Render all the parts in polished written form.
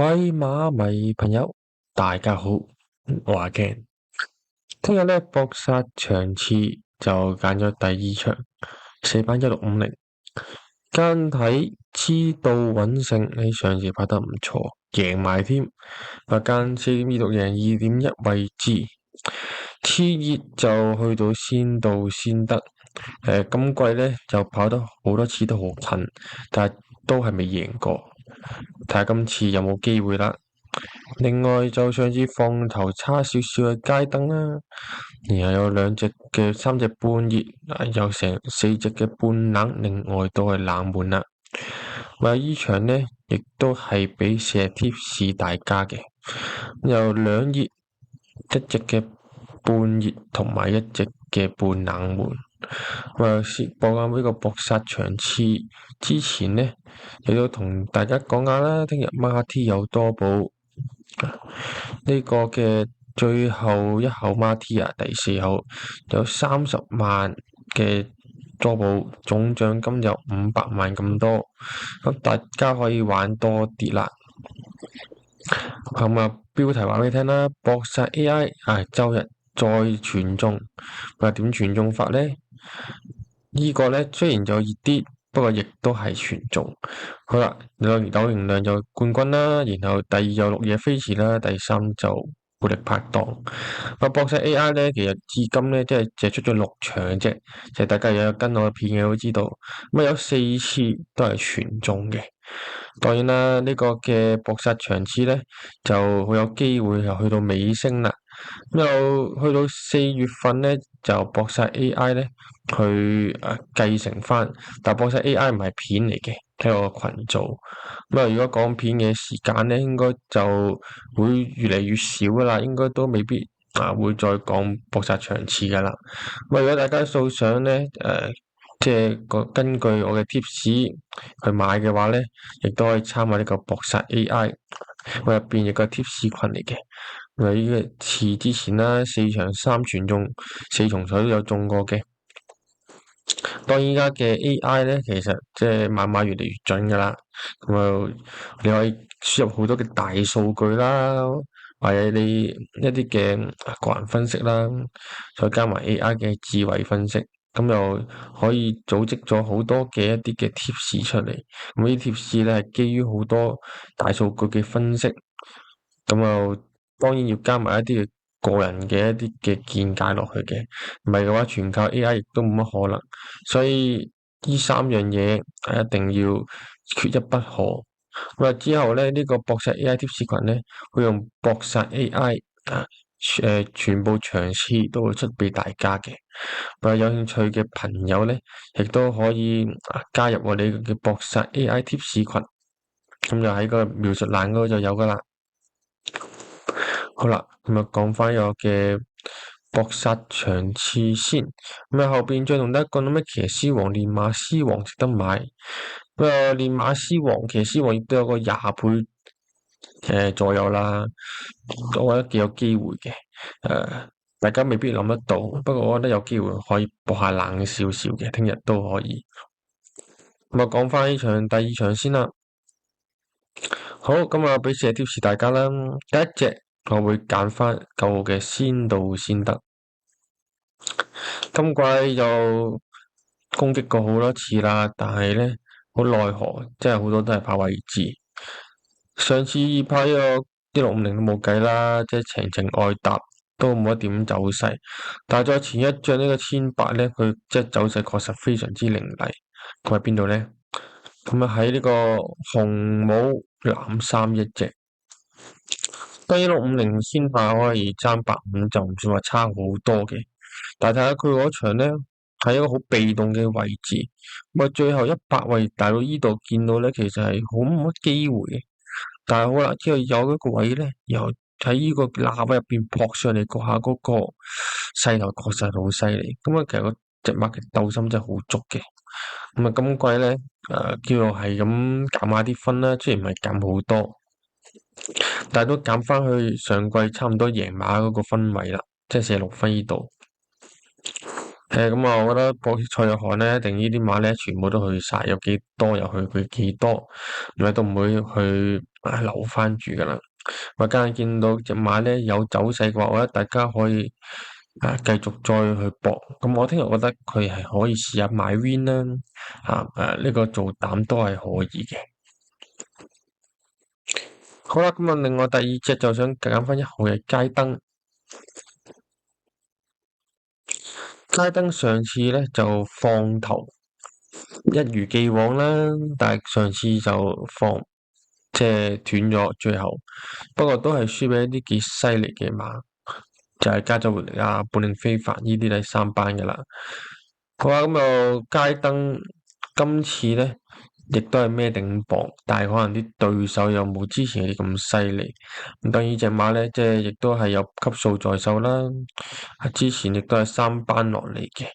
各位馬迷朋友，大家好，我阿 Ken。聽日咧搏殺場次就揀咗第二場4班1650，間睇知道穩勝，你上次拍得唔錯，贏埋添。間4.2獨贏2.1位置，次熱就去到先到先得。今季咧就跑得好多次都好近，但係都係未贏過，睇下今次有冇機會啦。另外就上次放頭差少少嘅街燈啦，然後有3隻半熱，有成4隻嘅半冷，另外都係冷門啦。呢場呢亦都係俾4貼士大家嘅，有2熱，1隻嘅半熱同埋1隻嘅半冷門。播緊呢個搏殺場次之前呢，亦都同大家講下啦，聽日馬蹄有多寶。呢個嘅最後一口馬蹄啊，第4口有30萬嘅多寶，總獎金有500萬咁多，咁大家可以玩多啲啦。標題話俾你聽啦，搏殺 AI 周日再傳中，點傳中法呢？呢個呢雖然就熱啲，不過亦都係傳中。好啦，有形亮就冠軍啦，然後第2就綠野飛馳啦，第3就活力拍檔。搏殺 AI 呢，其實至今呢，即係只出咗6場嘅啫，即係大家有跟我嘅片嘅都知道，有4次都係傳中嘅。當然啦，呢個嘅搏殺場次呢，就好有機會又去到尾聲啦。又去到4月份呢，就搏殺 AI 呢去繼承翻，但搏殺 AI 唔係片嚟嘅，喺我個群組。如果講片嘅時間呢，應該就會越嚟越少噶啦，應該都未必會再講搏殺場次噶啦。如果大家數想呢，即係根據我嘅 tips 去買嘅話呢，亦都可以參考呢個搏殺 AI，我入邊有個 tips 群嚟嘅。呢個次之前啦，4場3傳中，4重彩都有中過嘅。當依家嘅 AI 呢，其實即係慢慢越嚟越準噶啦。你可以輸入好多嘅大數據啦，或者你一啲嘅個人分析啦，再加埋 AI 嘅智慧分析，咁又可以組織咗好多嘅一啲嘅貼士出嚟。咁呢啲貼士咧係基於好多大數據嘅分析，咁當然要加埋一啲嘅個人嘅一啲嘅見解落去嘅，唔係嘅話全靠 AI 亦都冇乜可能。所以呢3樣嘢係一定要缺一不可。之後咧呢個搏殺 AI 貼士群咧會用搏殺 AI 全部場次都會出俾大家嘅。有興趣嘅朋友咧亦都可以加入我哋嘅搏殺 AI 貼士群，咁就喺個描述欄嗰度就有噶啦。好啦，講翻我嘅搏殺場次先。後邊再同大家講到咩騎師王、練馬師王值得買。練馬師王、騎師王亦都有個20倍左右啦，我覺得幾有機會嘅。大家未必諗得到，不過我覺得有機會可以搏下冷少少嘅，聽日都可以。講翻呢場第2場先啦。好，咁俾4貼士大家啦。第一隻我會揀翻舊嘅先到先得。今季就攻擊過好多次啦，但係咧好奈何，即係好多都係跑位置。上次跑呢個1650都冇計啦，即係程外搭都冇一點走勢。但係再前一仗呢個1800咧，佢即係走勢確實非常之凌厲。咁喺邊度咧？喺呢個紅帽藍衫一隻。1650先下可以爭85就唔算話差好多嘅，但係睇下佢嗰場咧係一個好被動嘅位置，最後100位大到呢度見到咧，其實係好冇乜機會嘅。但係好啦，之後有一個位咧，又喺呢個罅位入邊撲上嚟，嗰下嗰個勢頭確實係好犀利。其實個隻馬嘅鬥心真係好足嘅。今季咧叫做係咁減下啲分啦，雖然唔係減好多，但係都減翻去上季差唔多贏馬嗰個分位啦，即係46分呢度。我覺得博蔡約翰咧，一定呢啲馬咧，全部都去晒，有幾多又去佢幾多，都唔會去留翻住噶啦。或者見到隻馬咧有走勢嘅話，我覺得大家可以繼續再去搏。咁我聽日覺得佢係可以試下買 win 啦，呢個做膽都係可以嘅。好啦，咁啊，另外第二隻就想揀翻1號嘅街燈。街燈上次咧就放頭，一如既往啦，但係上次就即係斷咗，最後不過都係輸俾一啲幾犀利嘅馬，就係加州活力啊、本領非凡呢啲第3班嘅啦。好啊，咁就街燈今次咧亦都係孭頂磅，但係可能啲對手又冇之前嗰啲咁犀利。咁當然隻馬咧，即係亦都係有級數在手啦。之前亦都係3班落嚟嘅。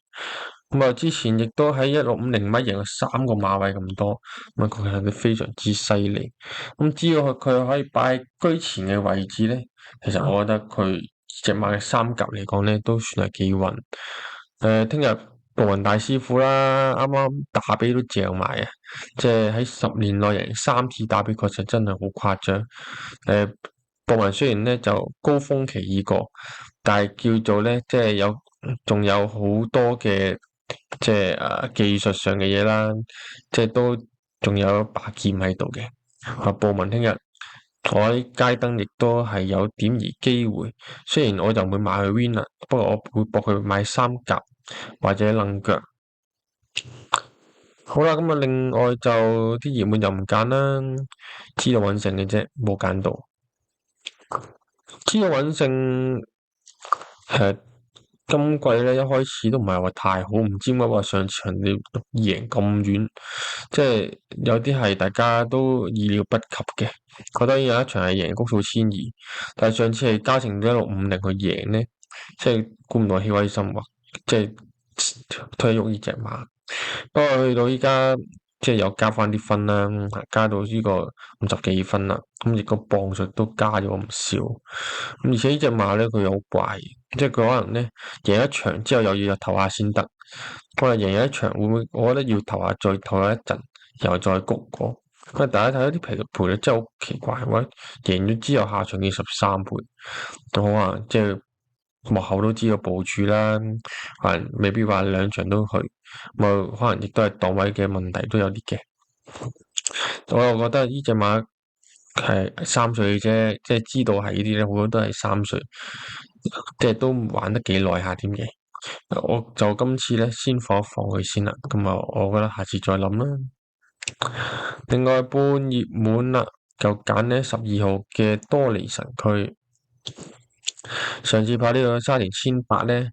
咁啊，之前亦都喺1650米贏咗3個馬位咁多，咁啊佢係非常之犀利。咁只要佢可以擺喺居前嘅位置咧，其實我覺得佢隻馬嘅3甲嚟講咧，都算係幾穩。聽日步雲大師傅啦，啱啱打比都掟埋啊！即係喺10年內贏3次打比，確實真係好誇張。步雲雖然咧就高峰期已過，但係叫做咧，即係仲有好多嘅即係技術上嘅嘢啦，即係都仲有一把劍喺度嘅。步雲聽日我喺街燈亦都係有點而機會，雖然我就唔會買佢 win 啦，不過我會搏佢買3甲或者楞腳。好啦，咁啊，另外就啲熱門就唔揀啦，知道穩勝嘅啫，冇揀到。知道穩勝，今季咧一開始都唔係話太好，唔知點解話上場你贏咁遠，即係有啲係大家都意料不及嘅。我當然有一場係贏谷數1200，但係上次係加成1650去贏咧，即係估唔到氣威心話，即係推喐呢隻馬。不過去到依家，即係又加翻啲分啦，加到呢個50幾分啦，咁亦個磅數都加咗唔少。咁而且呢隻馬咧，佢又好怪，即係佢可能咧贏一場之後又要唞下先得。可能贏一場會唔會？我覺得要唞下，再唞下一陣，又再谷過。因為大家睇到啲賠率真係好奇怪，我覺得贏咗之後下場要13倍，好啊，即係幕後都知道部署啦，可能未必話2場都去，咁可能亦都係檔位嘅問題都有啲嘅。我又覺得呢隻馬係3歲啫，即係知道係呢啲咧，好多都係3歲，即係都玩得幾耐下添嘅。我就今次咧先放一放佢先啦，咁啊，我覺得下次再諗啦。另外半熱門啦，就揀呢12號嘅多利神區。上次跑呢個沙田1800咧，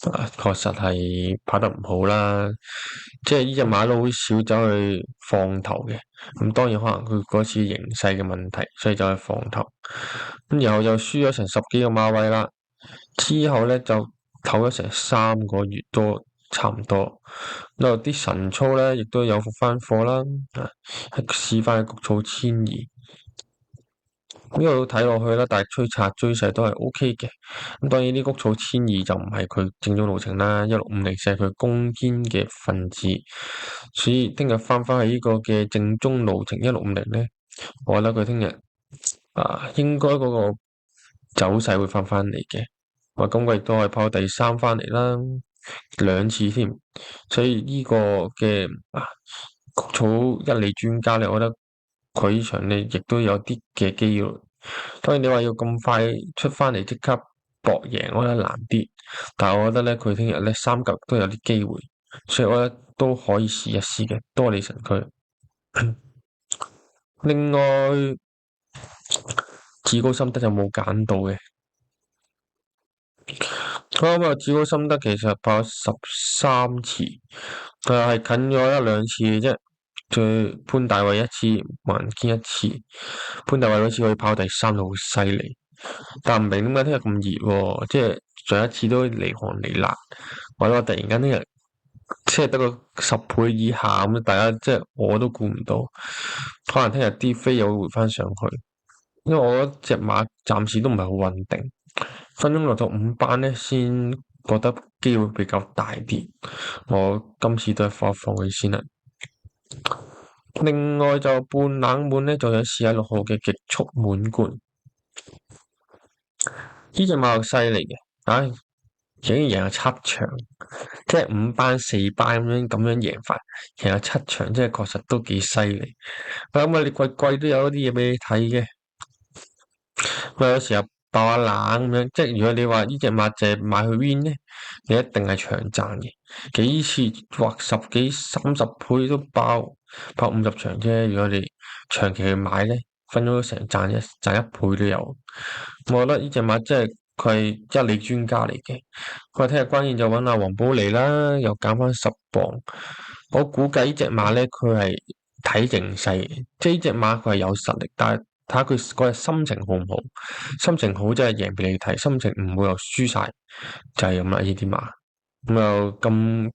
確實係跑得唔好啦。即係呢隻馬都好少走去放頭嘅。咁當然可能佢嗰次形勢嘅問題，所以走去放頭。咁然後就輸咗成10幾個馬位啦。之後咧就唞咗成3個月多，差唔多。咁啲神操咧，亦都有復翻貨啦。試翻谷草1200。呢度睇落去啦，但係催策追勢都係 O K 嘅。咁當然呢谷草1200就唔係佢正宗路程啦，1650係佢攻堅嘅分子，所以聽日翻返去呢個嘅正宗路程1650咧，我覺得佢聽日應該嗰個走勢會翻嚟嘅。我今季亦都係跑第3翻嚟啦，2次添，所以呢個嘅谷草一哩專家咧，我覺得佢呢場咧亦都有啲嘅機會。當然你話要咁快出翻嚟即刻搏贏，我覺得難啲。但係我覺得咧，佢聽日咧3甲都有啲機會，所以我覺得都可以試一試嘅多利神區。另外，至高心得就冇揀到嘅。咁啊，至高心得其實跑13次，但係近咗1、2次嘅啫。再潘大衛1次，萬堅1次。潘大衛嗰次可以跑第3就好犀利，但唔明點解聽日咁熱喎？即係上一次都離寒離辣，或者話突然間聽日即係得個10倍以下咁，大家即係我都估唔到，可能聽日啲飛又會回翻上去，因為我覺得隻馬暫時都唔係好穩定，分鐘落到5班咧先覺得機會比較大啲。我今次都係放一放佢先啦。另外就半冷門咧，就有46號嘅極速滿貫，呢隻馬又犀利嘅，竟然贏咗七場，即係5班4班咁樣贏法，贏咗七場，即係確實都幾犀利。咁啊，你季都有啲嘢俾你睇嘅。咁有時候爆下冷咁樣，即係如果你話呢隻馬淨係買去 win 咧，你一定係長賺嘅。幾次或十幾30倍都爆50場啫。如果你長期去買咧，分咗成賺一倍都有。我覺得呢隻馬真係佢係一理專家嚟嘅。佢話聽日關鍵就揾阿黃寶嚟啦，又減翻10磅。我估計呢隻馬咧，佢係睇形勢嘅，即係呢隻馬佢係有實力，但係睇下佢嗰日心情好唔好。心情好真係贏俾你睇，心情唔會又輸晒，就係咁啦。呢啲馬咁又咁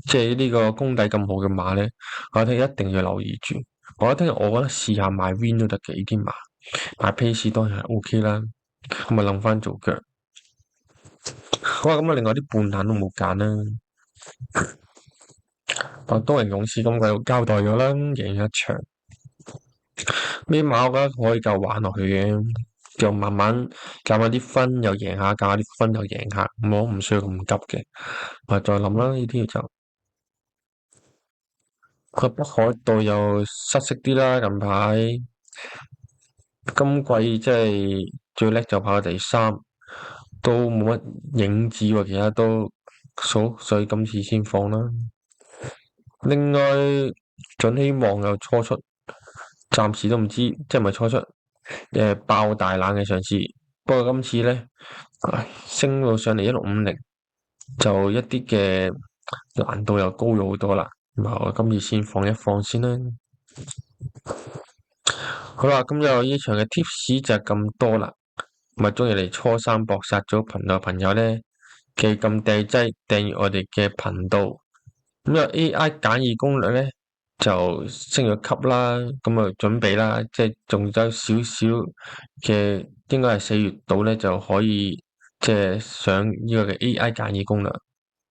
即係呢個功底咁好嘅馬咧，我哋一定要留意住。我覺得試下買 win 都得嘅，呢啲馬買 pace 當然係 OK 啦。咁咪諗翻做腳。好啊，咁啊，另外啲半冷都冇揀啦。多人勇士咁就交代咗啦，贏一場。咩馬我覺得可以夠玩落去嘅，就慢慢減下啲分又贏下，減下啲分又贏下，我唔需要咁急嘅。我再諗啦，呢啲就個北海道又失色啲啦，近排今季即係最叻就跑到第三，都冇乜影子喎，其他都所以今次先放啦。另外，準希望又初出，暫時都唔知即係咪初出，爆大冷嘅上次，不過今次咧，升到上嚟1650，就一啲嘅難度又高咗好多啦。咁我今次先放一放先啦。好啦，咁就呢場嘅 tips 就係咁多啦。咁啊，中意嚟初三搏殺咗頻道嘅朋友咧，記撳訂閱我哋嘅頻道。咁有 AI 簡易攻略咧，就升咗級啦，咁啊準備啦，即係仲有少少嘅，應該係4月度咧就可以即係上呢個嘅 AI 簡易攻略。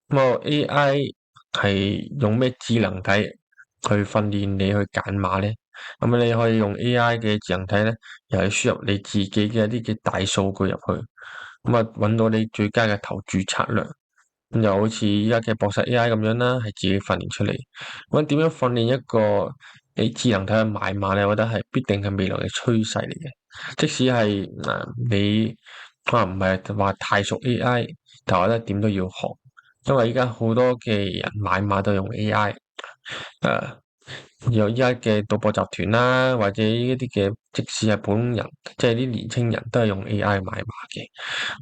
咁啊 AI 係用咩智能體去訓練你去揀馬咧？咁你可以用 AI 嘅智能體咧，又係輸入你自己嘅一啲嘅大數據入去，咁啊揾到你最佳嘅投注策略。咁就好似依家嘅博實 AI 咁樣啦，係自己訓練出嚟。咁點樣訓練一個你智能體去買馬咧？我覺得係必定係未來嘅趨勢嚟嘅。即使係你可能唔係話太熟 AI，但我覺得點都要學，因為依家好多嘅人買馬都用 AI。有依家嘅賭博集團啦，或者一啲嘅即使係普通人，即係啲年青人都係用 AI 買馬嘅。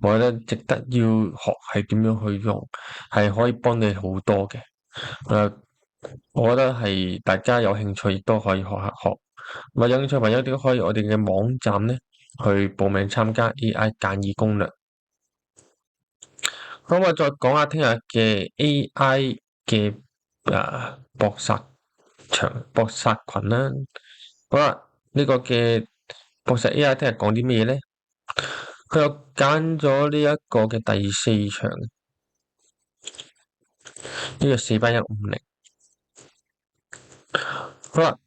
我覺得值得要學係點樣去用，係可以幫你好多嘅。我覺得係大家有興趣亦都可以學下學。咁有興趣朋友都可以我哋嘅網站咧去報名參加 AI 簡易攻略。咁我再講下聽日嘅 AI 嘅搏殺搏殺群啦。好啦，呢個嘅搏殺 AI 聽日講啲咩嘢咧？佢又揀咗呢一個嘅第4場，呢個4班150。好啦，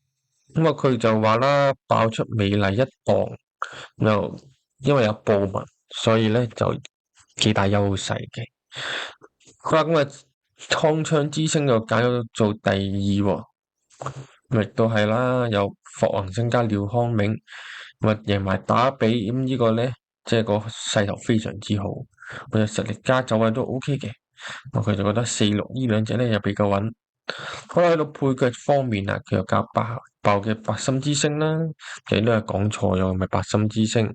咁啊佢就話啦，爆出美麗一檔，又因為有報文，所以咧就幾大優勢嘅。好啦，咁啊倉槍之星又揀咗做第2喎，咁亦都係啦，有霍宏星加廖康銘，咁啊贏埋打比，咁呢個咧即係個勢頭非常之好，佢嘅實力加走位都 OK 嘅。佢就覺得4、6呢兩隻咧又比較穩。好啦，喺到配腳方面啊，佢又加爆嘅白心之星啦，其實都係講錯咗，唔係白心之星，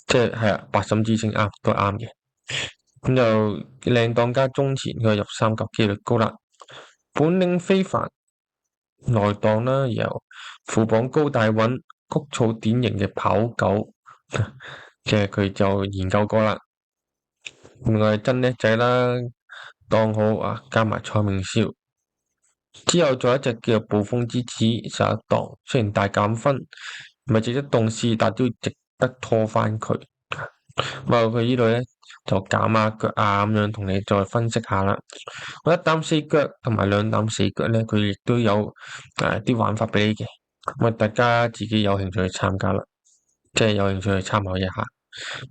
即係白心之星啱都啱嘅。咁就靚檔加中前，佢入3級機率高啦，本領非凡，內檔啦，由副榜高大穩，谷草典型嘅跑狗，其實佢就研究過啦。另外真叻仔啦，當好啊，加埋蔡明少。之後再一隻叫做暴風之子11檔，雖然大減分，唔係值得動試，但都要值得拖翻佢。咁佢呢度咧就減下腳啊咁樣同你再分析下啦。我一擔四腳同埋兩擔四腳咧，佢亦都有啲玩法俾你嘅。咁大家自己有興趣去參加啦，即係有興趣去參考一下。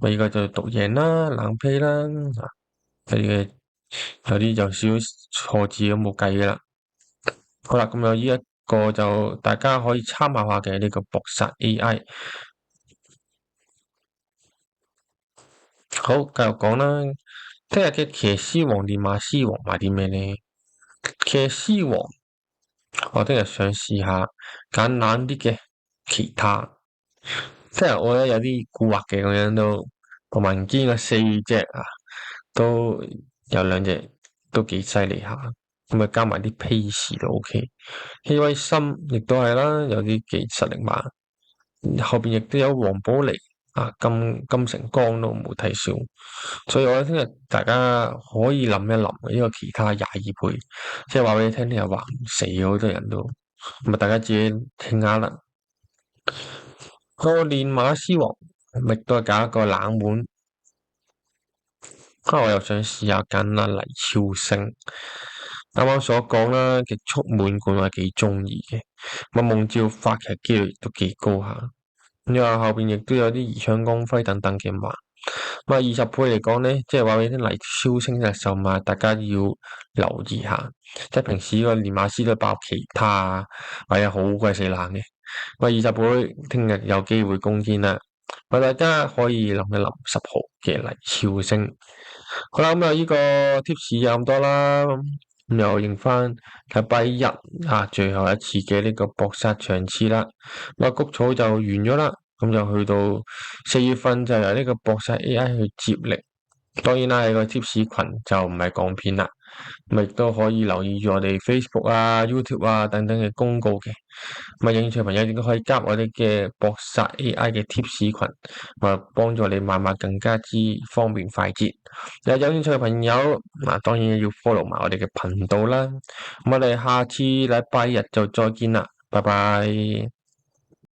咁依個就讀贏啦、冷啤啦，有啲就少錯字咁冇計嘅啦。好啦，咁有呢一個就大家可以參考下嘅呢個搏殺 AI。好，繼續講啦。聽日嘅騎師王、練馬師王買啲咩呢？騎師王，我聽日想試下揀懶啲嘅其他。聽日我覺得有啲蠱惑嘅咁樣都，同埋唔見個四隻啊，都有兩隻都幾犀利下。咁啊加埋啲 pace 都 OK。希威森亦都係啦，有啲幾實力馬。後邊亦都有黃寶嚟啊，金城江都冇睇少。所以我覺得聽日大家可以諗一諗呢個其他22倍，即係話俾你聽，聽日話唔死好多人都，咁啊大家自己聽下啦。個練馬師王亦都係搞一個冷門，我又想試下揀啦黎超星。啱啱所講啦，極速滿貫我係幾中意嘅，咁夢照發其實機率亦都幾高下。咁又後邊亦都有啲宜昌光輝等等嘅馬。咁啊20倍嚟講咧，即係話俾你聽黎超星嘅售賣，大家要留意下。即係平時個練馬師都爆其他啊，或者好鬼死冷嘅。咁啊20倍聽日有機會攻堅啦。咁大家可以諗一諗10號嘅黎超星。好啦，咁啊呢個 tips 有咁多啦。咁又迎翻禮拜日啊，最後一次嘅呢個搏殺場次啦。咁啊谷草就完咗啦，咁就去到4月份就由呢個搏殺 AI 去接力。當然啦，喺個 tips 群就唔係講片啦，咁亦都可以留意住我哋 Facebook 啊、YouTube 啊等等嘅公告嘅。咁啊，有興趣朋友亦都可以加我哋嘅搏殺 AI 嘅 tips 群，咁啊幫助你買馬更加之方便快捷。有興趣嘅朋友，嗱當然要 follow 埋我哋嘅頻道啦。咁我哋下次禮拜日就再見啦，拜拜。